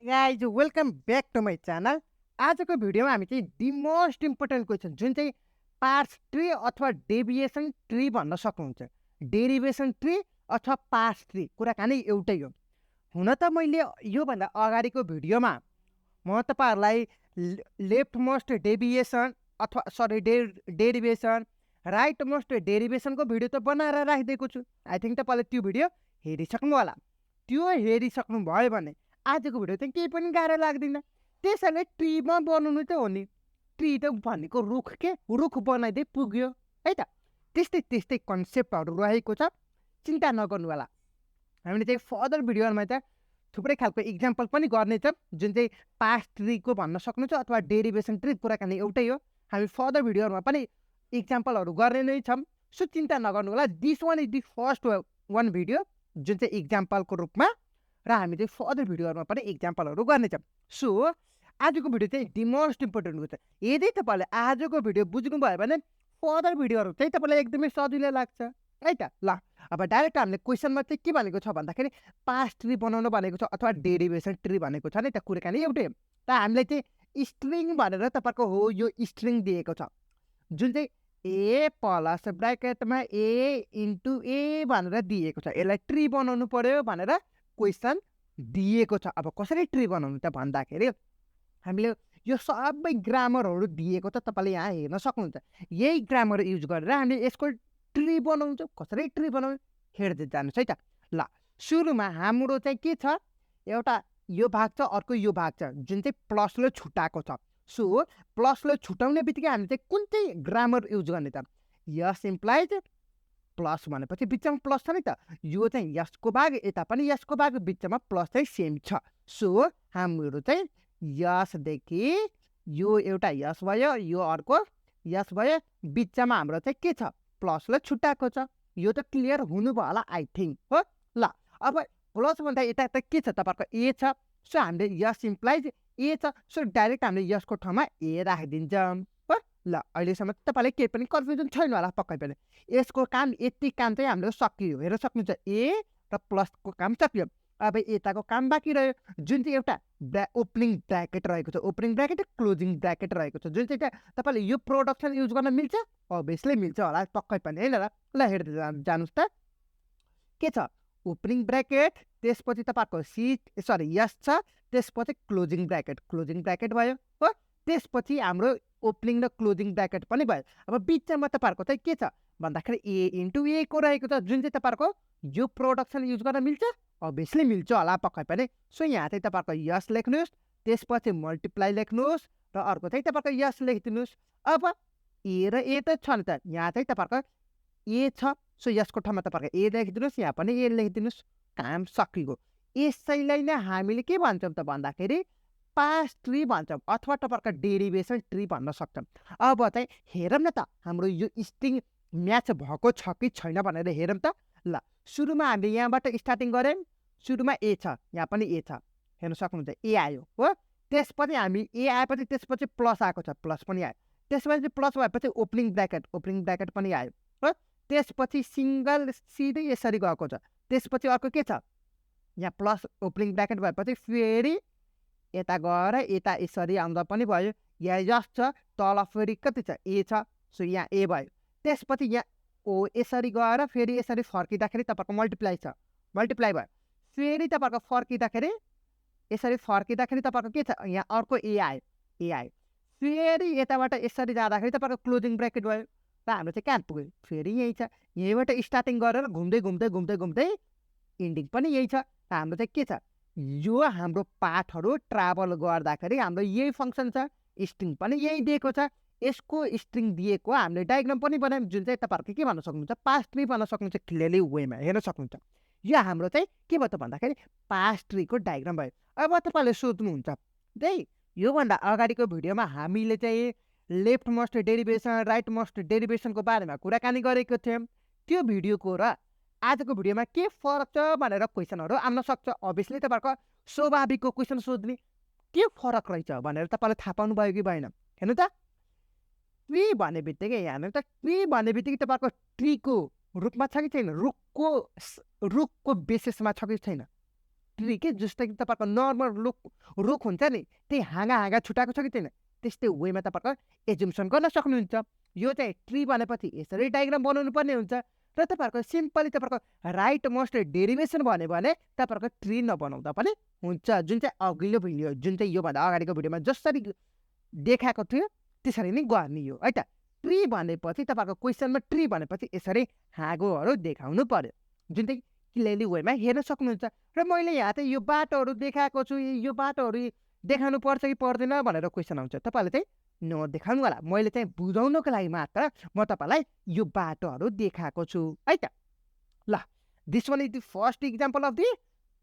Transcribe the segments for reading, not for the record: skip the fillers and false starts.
Guys welcome back to my channel. आजको भिडियोमा हामी चाहिँ दि मोस्ट इम्पोर्टेन्ट क्वेसन जुन चाहिँ पार्स ट्री अथवा डेभिएसन ट्री भन्न सक्नुहुन्छ। डेरिभेसन ट्री अथवा पार्स ट्री कुराकानी एउटै हो। हुन त मैले योभन्दा अगाडिको भिडियोमा म तपाईँहरूलाई लेफ्ट मोस्ट डेभिएसन अथवा डेरिभेसन राइट मोस्ट डेरिभेसनको भिडियो त बनाएर राखिदिएको छु। आई थिङ्क तपाईँले त्यो भिडियो हेरिसक्नु होला। त्यो हेरिसक्नु भयो भने आजको भिडियो चाहिँ केही पनि गाह्रो लाग्दैन। त्यसैले ट्रीमा बनाउनु त हो नि। ट्री त भनेको रुख रुख बनाइदिए पुग्यो है त। त्यस्तै त्यस्तै कन्सेप्टहरू रहेको छ, चिन्ता नगर्नु होला। हामीले चाहिँ फर्दर भिडियोमा त थुप्रै खालको इक्जाम्पल पनि गर्नेछ जुन चाहिँ पास्ट ट्रीको भन्न सक्नुहुन्छ अथवा डेरिभेसन ट्री कुराकानी एउटै हो। हामी फर्दर भिडियोहरूमा पनि इक्जाम्पलहरू गर्ने नै छौँ, सो चिन्ता नगर्नु होला। This one is the first one video जुन चाहिँ इक्जाम्पलको रूपमा, र हामी चाहिँ फर्दर भिडियोहरूमा पनि इक्जाम्पलहरू गर्नेछौँ। सो आजको भिडियो चाहिँ दि मोस्ट इम्पोर्टेन्ट हुन्छ। यदि तपाईँले आजको भिडियो बुझ्नुभयो भने फर्दर भिडियोहरू चाहिँ तपाईँलाई एकदमै सजिलो लाग्छ है त। ल अब डाइरेक्ट हामीले क्वेसनमा चाहिँ के भनेको छ भन्दाखेरि पास्ट ट्री बनाउनु भनेको छ अथवा डेरिभेसन ट्री भनेको छ नि त। कुराकानी एउटै हो। त हामीलाई चाहिँ स्ट्रिङ भनेर तपाईँको हो यो स्ट्रिङ दिएको छ जुन चाहिँ ए प्लस ब्राकेटमा ए इन्टु ए भनेर दिएको छ। यसलाई ट्री बनाउनु पर्यो भनेर क्वेसन दिएको छ। अब कसरी ट्री बनाउनु त भन्दाखेरि हामीले यो सबै ग्रामरहरू दिएको छ, तपाईँले यहाँ हेर्न सक्नुहुन्छ। यही ग्रामर युज गरेर हामीले यसको ट्री बनाउँछ। कसरी ट्री बनाउनु हेर्दै जानुहोस् है त। ल सुरुमा हाम्रो चाहिँ के छ, एउटा यो भाग छ, अर्को यो भाग छ जुन चाहिँ प्लसले छुट्याएको छ। सो प्लसले छुट्याउने बित्तिकै हामी चाहिँ कुन चाहिँ ग्रामर युज गर्ने त? यस इम्प्लाइज प्लस भनेपछि बिचमा प्लस छ नि त। यो चाहिँ यसको भाग, यता पनि यसको भाग, बिचमा प्लस चाहिँ सेम छ। सो हाम्रो चाहिँ यसदेखि यो एउटा यस भयो, यो अर्को यस भयो, बिचमा हाम्रो चाहिँ के छ, प्लसले छुट्याएको छ। यो त क्लियर हुनुभयो होला आई थिङ्क हो। ल अब प्लस भन्दा यता त के छ, तपाईँको ए छ। सो हामीले यस इम्प्लाइज ए छ, सो डाइरेक्ट हामीले यसको ठाउँमा ए राखिदिन्छौँ हो। ल अहिलेसम्म तपाईँलाई केही पनि कन्फ्युजन छैन होला पक्कै पनि। यसको काम यति काम चाहिँ हाम्रो सकियो, हेर्न सक्नुहुन्छ। ए र प्लसको काम सकियो। अब यताको काम बाँकी रह्यो जुन चाहिँ एउटा ओपनिङ ब्राकेट रहेको छ, ओपनिङ ब्राकेट क्लोजिङ ब्राकेट रहेको छ, जुन चाहिँ तपाईँले यो प्रोडक्सन युज गर्न मिल्छ, अभियसली मिल्छ होला पक्कै पनि होइन र। ल हेर्दै जानुहोस् त के छ, ओपनिङ ब्राकेट, त्यसपछि तपाईँको यस छ, त्यसपछि क्लोजिङ ब्राकेट भयो हो। त्यसपछि हाम्रो ओपनिङ र क्लोजिङ ब्राकेट पनि भयो। अब बिचमा तपाईँहरूको चाहिँ के छ भन्दाखेरि ए इन्टु ए को रहेको छ, जुन चाहिँ तपाईँहरूको यो प्रोडक्सन युज गर्न मिल्छ, अभियसली मिल्छ होला पक्कै पनि। सो यहाँ चाहिँ तपाईँहरूको यस लेख्नुहोस्, त्यसपछि मल्टिप्लाई लेख्नुहोस्, र अर्को चाहिँ तपाईँहरूको यस लेखिदिनुहोस्। अब ए र ए त छ नि त, यहाँ चाहिँ तपाईँहरूको ए छ, सो यसको ठाउँमा तपाईँहरूको ए लेखिदिनुहोस्, यहाँ पनि ए लेखिदिनुहोस्, काम सकियो। यसैलाई नै हामीले के भन्छौँ त भन्दाखेरि पास्ट ट्री भन्छौँ अथवा तपाईँहरूको डेरिभेसन ट्री भन्न सक्छौँ। अब चाहिँ हेरौँ न त हाम्रो यो स्ट्रिङ म्याच भएको छ कि छैन भनेर हेरौँ त। ल सुरुमा हामीले यहाँबाट स्टार्टिङ गऱ्यौँ, सुरुमा ए छ, यहाँ पनि ए छ, हेर्न सक्नुहुन्छ ए आयो हो। त्यसपछि हामी ए आएपछि त्यसपछि प्लस आएको छ, प्लस पनि आयो। त्यसपछि प्लस भएपछि ओपनिङ ब्राकेट पनि आयो हो। त्यसपछि सिङ्गल सिधै यसरी गएको छ। त्यसपछि अर्को के छ, यहाँ प्लस ओपनिङ ब्राकेट भएपछि फेरि यता गएर यता यसरी आउँदा पनि भयो। यहाँ यस छ, तल फेरि कति छ, ए छ, सो यहाँ ए भयो। त्यसपछि यहाँ ओ यसरी गएर फेरि यसरी फर्किँदाखेरि तपाईँको मल्टिप्लाई छ, मल्टिप्लाई भयो। फेरि तपाईँको फर्किँदाखेरि यसरी फर्किँदाखेरि तपाईँको के छ, यहाँ अर्को ए आयो। फेरि यताबाट यसरी जाँदाखेरि तपाईँको क्लोजिङ ब्राकेट भयो। र हाम्रो चाहिँ कहाँ पुग्यो, फेरि यही छ। यहीँबाट स्टार्टिङ गरेर घुम्दै इन्डिङ पनि यही छ। र हाम्रो चाहिँ के छ, यो हाम्रो पाठहरू ट्राभल गर्दाखेरि हाम्रो यही फङ्सन छ, स्ट्रिङ पनि यही दिएको छ। यसको स्ट्रिङ दिएको हामीले डायग्राम पनि बनायौँ जुन चाहिँ तपाईँहरूको के भन्न सक्नुहुन्छ, पास्ट ट्री भन्न सक्नुहुन्छ क्लियरली वेमा हेर्न सक्नुहुन्छ। यो हाम्रो चाहिँ के भयो त भन्दाखेरि पास्ट ट्रीको डायग्राम भयो। अब तपाईँले सोध्नुहुन्छ त्यही योभन्दा अगाडिको भिडियोमा हामीले चाहिँ left most derivation right most डेरिभेसनको बारेमा कुराकानी गरेको थियौँ। त्यो भिडियोको र आजको भिडियोमा के फरक छ भनेर क्वेसनहरू आउन सक्छ। अभियसली तपाईँहरूको स्वाभाविकको क्वेसन सोध्ने के फरक रहेछ भनेर तपाईँले थाहा पाउनुभयो कि भएन। हेर्नु त ट्री भन्ने बित्तिकै तपाईँहरूको ट्रीको रूपमा छ कि छैन, रुखको बेसिसमा छ कि छैन, ट्री के जस्तो कि तपाईँको नर्मल रुख हुन्छ नि त्यही हाँगा छुट्याएको छ कि छैन त्यस्तै वेमा तपाईँको एजुम्सन गर्न सक्नुहुन्छ। यो चाहिँ ट्री भनेपछि यसरी डायग्राम बनाउनु पर्ने हुन्छ र तपाईँहरूको सिम्पली तपाईँहरूको राइट मोस्ट डेरिभेसन भन्यो भने तपाईँहरूको ट्री नबनाउँदा पनि हुन्छ। जुन चाहिँ अघिल्लो भिडियो जुन चाहिँ योभन्दा अगाडिको भिडियोमा जसरी देखाएको थियो त्यसरी नै गर्ने हो है त। ट्री भनेपछि तपाईँहरूको क्वेसनमा ट्री भनेपछि यसरी हाँगोहरू देखाउनु पर्यो जुन चाहिँ क्लियरली वेमा हेर्न सक्नुहुन्छ। र मैले यहाँ चाहिँ यो बाटोहरू देखाएको छु यो बाटोहरू देखाउनु पर्छ कि पर्दैन भनेर क्वेसन आउँछ तपाईँले चाहिँ नदेखाउनु होला। मैले चाहिँ बुझाउनको लागि मात्र म तपाईँलाई यो बाटोहरू देखाएको छु है त। ल this one is the first example of the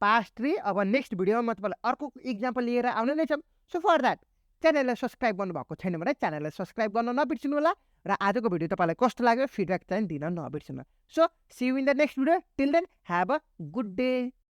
past tree. अब नेक्स्ट भिडियोमा म तपाईँलाई अर्को इक्जाम्पल लिएर आउने नै छौँ। सो फर द्याट च्यानललाई सब्सक्राइब गर्नुभएको छैन भने च्यानललाई सब्सक्राइब गर्न नबिर्सिनु होला र आजको भिडियो तपाईँलाई कस्तो लाग्यो फिडब्याक चाहिँ दिन नबिर्सिनु। So see you in the next video. Till then have a good day.